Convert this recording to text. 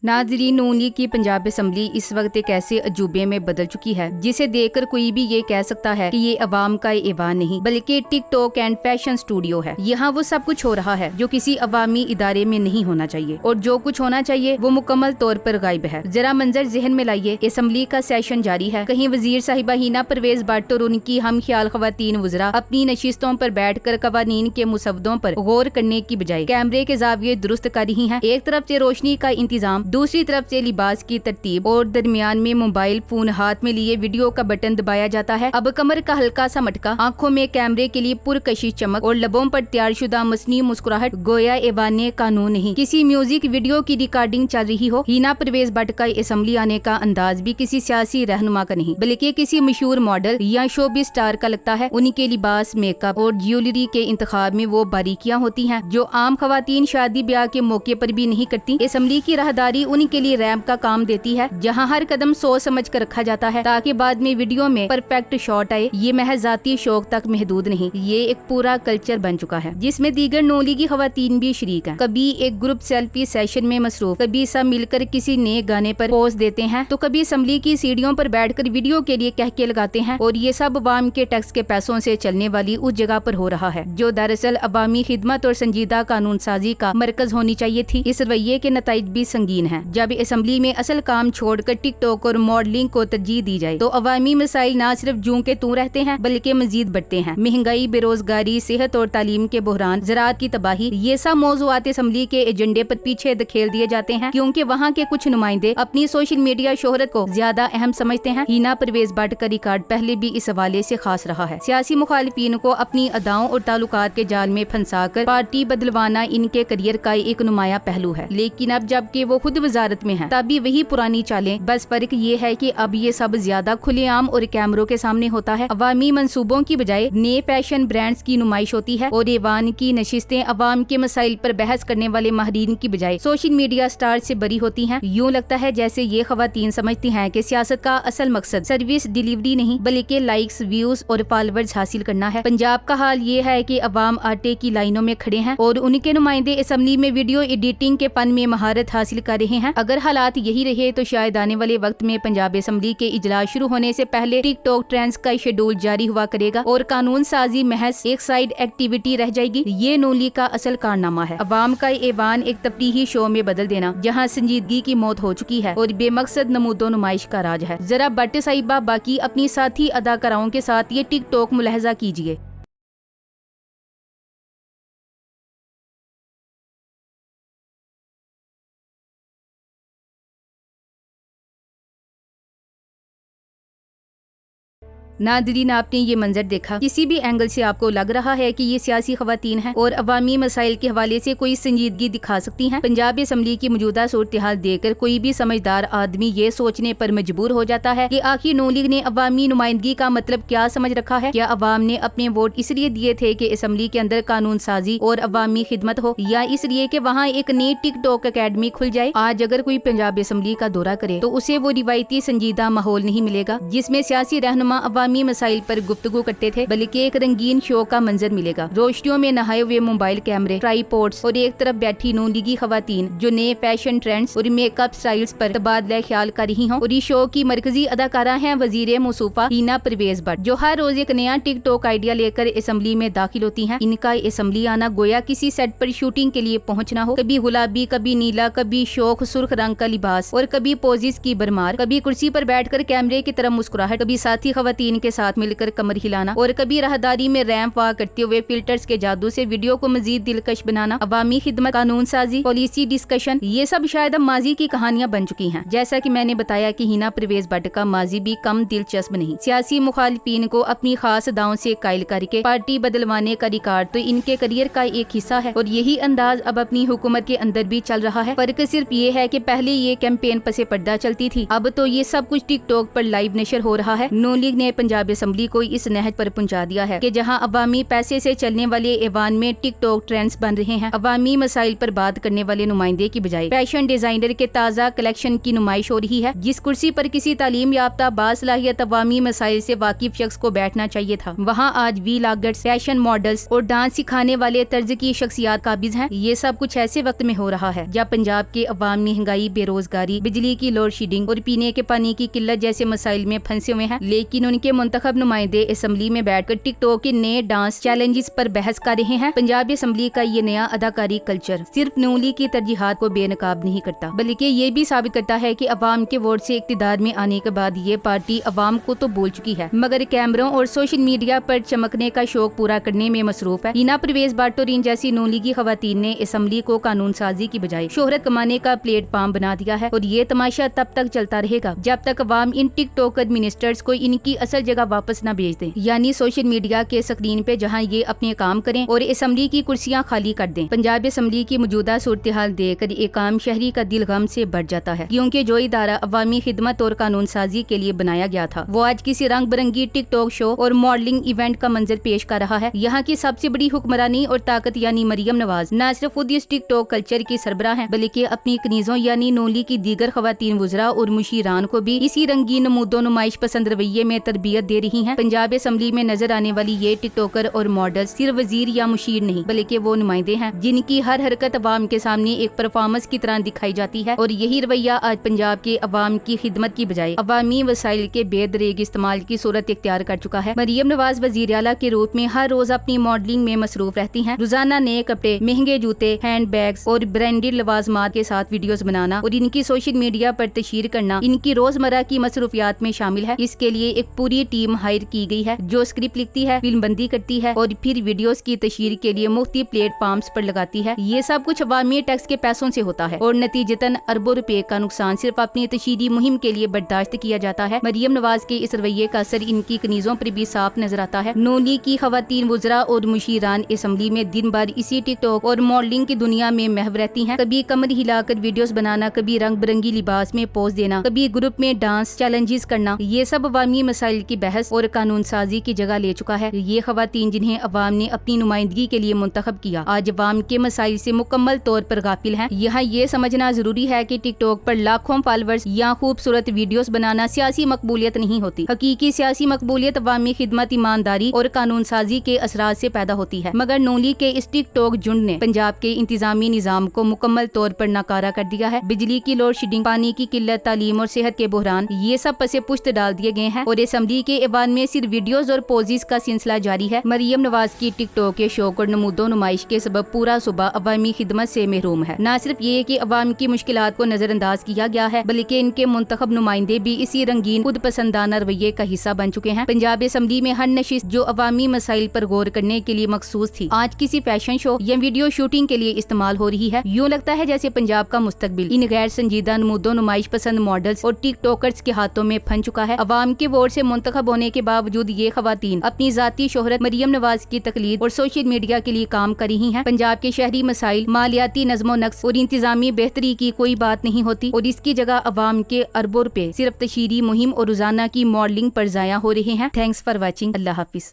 नाज़रीन, नून लीग की पंजाब असम्बली इस वक्त एक ऐसे अजूबे में बदल चुकी है जिसे देखकर कोई भी ये कह सकता है कि ये अवाम का ऐवान नहीं बल्कि टिकटॉक एंड फैशन स्टूडियो है। यहाँ वो सब कुछ हो रहा है जो किसी अवामी इदारे में नहीं होना चाहिए, और जो कुछ होना चाहिए वो मुकम्मल तौर पर गायब है। जरा मंजर जहन में लाइए, असम्बली का सेशन जारी है। कहीं वजीर साहिबा हिना परवेज भट्ट और उनकी हम ख्याल खवातीन वज़रा अपनी नशिस्तों पर बैठ कर कवानीन के मुसवदों पर गौर करने की बजाय कैमरे के जाविये दुरुस्त कर रही है। एक तरफ से रोशनी का इंतजाम, दूसरी तरफ से लिबास की तरतीब और दरमियान में मोबाइल फोन हाथ में लिए वीडियो का बटन दबाया जाता है। अब कमर का हल्का सा मटका, आंखों में कैमरे के लिए पुरकशिश चमक और लबों पर तैयारशुदा मसनी मुस्कुराहट, गोया ऐवाने कानून नहीं किसी म्यूजिक वीडियो की रिकॉर्डिंग चल रही हो। हिना परवेज भट्ट का असम्बली आने का अंदाज भी किसी सियासी रहनुमा का नहीं बल्कि किसी मशहूर मॉडल या शोबी स्टार का लगता है। उनके लिबास, मेकअप और ज्वेलरी के इंतखाब में वो बारीकियां होती हैं जो आम खवातीन शादी ब्याह के मौके पर भी नहीं करती। असम्बली की राहदारी उनके लिए रैंप का काम देती है, जहां हर कदम सोच समझ कर रखा जाता है ताकि बाद में वीडियो में परफेक्ट शॉट आए। ये महज जाती शौक तक महदूद नहीं, ये एक पूरा कल्चर बन चुका है जिसमें दीगर नौली की खवातीन भी शरीक हैं। कभी एक ग्रुप सेल्फी सेशन में मसरूफ, कभी सब मिलकर किसी नए गाने पर पोज देते हैं, तो कभी असम्बली की सीढ़ियों पर बैठकर वीडियो के लिए कहके लगाते हैं। और ये सब अवाम के टैक्स के पैसों से चलने वाली उस जगह पर हो रहा है जो दरअसल अवामी खिदमत और संजीदा कानून साजी का मरकज होनी चाहिए थी। इस रवैये के नताइज भी संगीन है। जब असम्बली में असल काम छोड़कर टिकटॉक और मॉडलिंग को तरजीह दी जाए तो अवामी मसाइल न सिर्फ जूं के तू रहते हैं बल्कि मजीद बढ़ते हैं। महंगाई, बेरोजगारी, सेहत और तालीम के बहरान, ज़राअत की तबाही, ये सब मौज़ूआत असम्बली के एजेंडे पर पीछे धकेल दिए जाते हैं क्योंकि वहाँ के कुछ नुमाइंदे अपनी सोशल मीडिया शोहरत को ज्यादा अहम समझते हैं। हिना परवेज भट्ट का रिकॉर्ड पहले भी इस हवाले से खास रहा है। सियासी मुखालिफिन को अपनी अदाओं और ताल्लुकात के जाल में फंसाकर पार्टी बदलवाना इनके करियर का एक नुमाया पहलू है। लेकिन अब जबकि वो खुद वजारत में है तभी वही पुरानी चालें, बस फर्क ये है कि अब ये सब ज्यादा खुलेआम और कैमरों के सामने होता है। अवामी मंसूबों की बजाय नए फैशन ब्रांड्स की नुमाइश होती है और ऐवान की नशिस्तें अवाम के मसाइल पर बहस करने वाले माहिरीन की बजाय सोशल मीडिया स्टार से बरी होती हैं। यूं लगता है जैसे ये खवातीन समझती हैं कि सियासत का असल मकसद सर्विस डिलीवरी नहीं बल्कि लाइक्स, व्यूज और फॉलोअर्स हासिल करना है। पंजाब का हाल ये है कि अवाम आटे की लाइनों में खड़े हैं और उनके नुमाइंदे असम्बली में वीडियो एडिटिंग के फन में महारत हासिल कर रहे हैं। अगर हालात यही रहे तो शायद आने वाले वक्त में पंजाब असम्बली के इजलास शुरू होने से पहले टिकटॉक ट्रेंड्स का शेड्यूल जारी हुआ करेगा और कानून साजी महज एक साइड एक्टिविटी रह जाएगी। ये नूली का असल कारनामा है, अवाम का ऐवान एक तफरीही शो में बदल देना जहाँ संजीदगी की मौत हो चुकी है और बेमकसद नमूदो नुमाइश का राज है। जरा भट्ट साहिबा बाकी अपनी साथी अदाकाराओं के साथ ये टिकटॉक मुलाहजा कीजिए। नादरीन, आपने ये मंजर देखा, किसी भी एंगल से आपको लग रहा है कि ये सियासी खवातीन हैं और अवामी मसाइल के हवाले से कोई संजीदगी दिखा सकती हैं। पंजाब असम्बली की मौजूदा सूरत हाल देखकर कोई भी समझदार आदमी ये सोचने पर मजबूर हो जाता है कि आखिर नून लीग ने अवामी नुमाइंदगी का मतलब क्या समझ रखा है। क्या अवाम ने अपने वोट इसलिए दिए थे कि असम्बली के अंदर कानून साजी और अवामी खिदमत हो, या इसलिए कि वहाँ एक नई टिकटॉक अकेडमी खुल जाए। आज अगर कोई पंजाब असम्बली का दौरा करे तो उसे वो रिवायती संजीदा माहौल नहीं मिलेगा जिसमें सियासी रहनुमा अवामी मसाइल पर गुफ्तगू करते थे, बल्कि एक रंगीन शो का मंजर मिलेगा। रोशनियों में नहाए हुए मोबाइल कैमरे, ट्राईपोड्स और एक तरफ बैठी नून लीगी खवातीन जो नए फैशन ट्रेंड्स और मेकअप स्टाइल्स पर तबादला ख्याल कर रही हों। और इस शो की मरकजी अदाकारा हैं वजीर मौसूफा हिना परवेज भट्ट, जो हर रोज एक नया टिकटॉक आइडिया लेकर असम्बली में दाखिल होती हैं। इनका असम्बली आना गोया किसी सेट पर शूटिंग के लिए पहुंचना हो। कभी गुलाबी, कभी नीला, कभी शोख सुर्ख रंग का लिबास और कभी पोजिस की बरमार, कभी कुर्सी पर बैठकर कैमरे की तरफ मुस्कुराहट, कभी साथी खवातीन के साथ मिलकर कमर हिलाना और कभी राहदारी में रैंप वॉक करते हुए फिल्टर्स के जादू से वीडियो को मजीद दिलकश बनाना। अवामी खिदमत, कानून साजी, पॉलिसी डिस्कशन, ये सब शायद अब माजी की कहानियां बन चुकी हैं। जैसा कि मैंने बताया कि हिना परवेज भट्ट का माजी भी कम दिलचस्प नहीं। सियासी मुखालिफिन को अपनी खास अदाओं से कायल करके पार्टी बदलवाने का रिकॉर्ड तो इनके करियर का एक हिस्सा है और यही अंदाज अब अपनी हुकूमत के अंदर भी चल रहा है। फर्क सिर्फ ये है कि पहले ये कैंपेन पसे पर्दा चलती थी, अब तो ये सब कुछ टिकटॉक पर लाइव नशर हो रहा है। नून लीग ने पंजाब असम्बली को इस नहज पर पहुंचा दिया है कि जहां अवामी पैसे से चलने वाले ऐवान में टिकटॉक ट्रेंड्स बन रहे हैं, अवामी मसाइल पर बात करने वाले नुमाइंदे की बजाय फैशन डिजाइनर के ताज़ा कलेक्शन की नुमाइश हो रही है। जिस कुर्सी पर किसी तालीम याफ्ता बासलाहियत अवामी मसाइल से वाकिफ शख्स को बैठना चाहिए था, वहाँ आज व्लॉगर्स, फैशन मॉडल्स और डांस सिखाने वाले तर्ज की शख्सियात काबिज हैं। ये सब कुछ ऐसे वक्त में हो रहा है जब पंजाब के अवाम महंगाई, बेरोजगारी, बिजली की लोड शेडिंग और पीने के पानी की किल्लत जैसे मसाइल में फंसे हुए हैं, लेकिन उनके मुंतखब नुमाइंदे असम्बली में बैठकर टिकटॉक के नए डांस चैलेंजेस पर बहस कर रहे हैं। पंजाब असम्बली का ये नया अदाकारी कल्चर सिर्फ नून लीग की तरजीहात को बेनकाब नहीं करता, बल्कि ये भी साबित करता है कि अवाम के वोट से इक्तिदार में आने के बाद ये पार्टी अवाम को तो बोल चुकी है, मगर कैमरों और सोशल मीडिया पर चमकने का शौक पूरा करने में मसरूफ है। हिना परवेज बाटोरीन जैसी नून लीगी खवातीन ने असम्बली को कानून साजी की बजाय शोहरत कमाने का प्लेटफॉर्म बना दिया है, और ये तमाशा तब तक चलता रहेगा जब तक अवाम इन टिकटॉक एडमिनिस्ट्रेटर्स को इनकी असल जगह वापस न भेज दें, यानी सोशल मीडिया के स्क्रीन पे, जहां ये अपने काम करें और असम्बली की कुर्सियां खाली कर दें। पंजाब असम्बली की मौजूदा सूरत हाल देखकर एक आम शहरी का दिल गम से बढ़ जाता है, क्योंकि जो इदारा अवामी खिदमत और कानून साजी के लिए बनाया गया था, वो आज किसी रंग बिरंगी टिकटॉक शो और मॉडलिंग इवेंट का मंजर पेश कर रहा है। यहाँ की सबसे बड़ी हुक्मरानी और ताकत यानी मरियम नवाज न सिर्फ खुद इस टिकटॉक कल्चर की सरबराह है, बल्कि अपनी कनीजों यानी नून लीग की दीगर खवातीन वुज़रा और मुशीरान को भी इसी रंगीन नमूदो नुमाइश पसंद रवैये में तरबियत दे रही हैं। पंजाब असम्बली में नजर आने वाली ये टिकटॉकर और मॉडल सिर्फ वजीर या मुशीर नहीं, बल्कि वो नुमाइंदे हैं जिनकी हर हरकत अवाम के सामने एक परफॉर्मेंस की तरह दिखाई जाती है, और यही रवैया आज पंजाब के अवाम की खिदमत की बजाय अवामी वसाइल के बेदरेग इस्तेमाल की सूरत इख्तियार कर चुका है। मरियम नवाज वजीर आला के रूप में हर रोज अपनी मॉडलिंग में मसरूफ रहती हैं। रोजाना नए कपड़े, महंगे जूते, हैंड बैग्स और ब्रांडेड लवाजमात के साथ वीडियोस बनाना और इनकी सोशल मीडिया पर तशहीर करना इनकी रोजमर्रा की मसरूफियात में शामिल है। इसके लिए एक पूरी टीम हायर की गई है जो स्क्रिप्ट लिखती है, फिल्म बंदी करती है और फिर वीडियोस की तशहीर के लिए मुख्तलिफ प्लेटफॉर्म्स पर लगाती है। ये सब कुछ अवामी टैक्स के पैसों से होता है और नतीजतन अरबों रुपए का नुकसान सिर्फ अपनी तशहीरी मुहिम के लिए बर्दाश्त किया जाता है। मरियम नवाज के इस रवैये का असर इनकी कनीजों पर भी साफ नजर आता है। नून लीग की खवातीन वुज़रा और मुशीरान असम्बली में दिन भर इसी टिकटॉक और मॉडलिंग की दुनिया में महव रहती हैं। कभी कमर हिलाकर वीडियोस बनाना, कभी रंग बिरंगी लिबास में पोज देना, कभी ग्रुप में डांस चैलेंजेस करना, ये सब अवामी मसाइल की बहस और कानून साजी की जगह ले चुका है। ये खवातीन जिन्हें अवाम ने अपनी नुमाइंदगी के लिए मुंतखब किया, आज अवाम के मसाइल से मुकम्मल तौर पर गाफिल हैं। यहाँ ये समझना जरूरी है कि टिकटॉक पर लाखों फॉलोअर्स या खूबसूरत वीडियोस बनाना सियासी मकबूलियत नहीं होती। हकीकी सियासी मकबूलियत अवामी खिदमत, ईमानदारी और कानून साजी के असरात से पैदा होती है। मगर नून लीग के इस टिकटॉक झुंड ने पंजाब के इंतजामी निजाम को मुकम्मल तौर पर नाकारा कर दिया है। बिजली की लोड शेडिंग, पानी की किल्लत, तालीम और सेहत के बहरान, ये सब पसे पुश्त डाल दिए गए हैं और असम्बली के ऐवान में सिर्फ वीडियोस और पोजेस का सिलसिला जारी है। मरियम नवाज की टिकटॉक के शौक और नमूदो नुमाइश के सबब पूरा सूबा अवामी खिदमत से महरूम है। न सिर्फ ये कि अवाम की मुश्किलात को नजरअंदाज किया गया है, बल्कि इनके मुंतखब नुमाइंदे भी इसी रंगीन खुद पसंदाना रवैये का हिस्सा बन चुके हैं। पंजाब असम्बली में हर नशिस्त जो अवामी मसाइल पर गौर करने के लिए मखसूस थी, आज किसी फैशन शो या वीडियो शूटिंग के लिए इस्तेमाल हो रही है। यूँ लगता है जैसे पंजाब का मुस्तकबिल इन गैर संजीदा नमूदो नुमाइश पसंद मॉडल्स और टिकटॉकर्स के हाथों में फन चुका है। अवाम के वोट से मुंतखब होने के बावजूद ये खवातीन अपनी जाती शोहरत, मरियम नवाज की तकलीद और सोशल मीडिया के लिए काम कर रही हैं। पंजाब के शहरी मसाइल, मालियाती नज़्मो नक्स और इंतजामी बेहतरी की कोई बात नहीं होती और इसकी जगह अवाम के अरबों रुपए सिर्फ तशहीरी मुहिम और रोजाना की मॉडलिंग पर जाया हो रहे हैं। Thanks for watching. Allah Hafiz.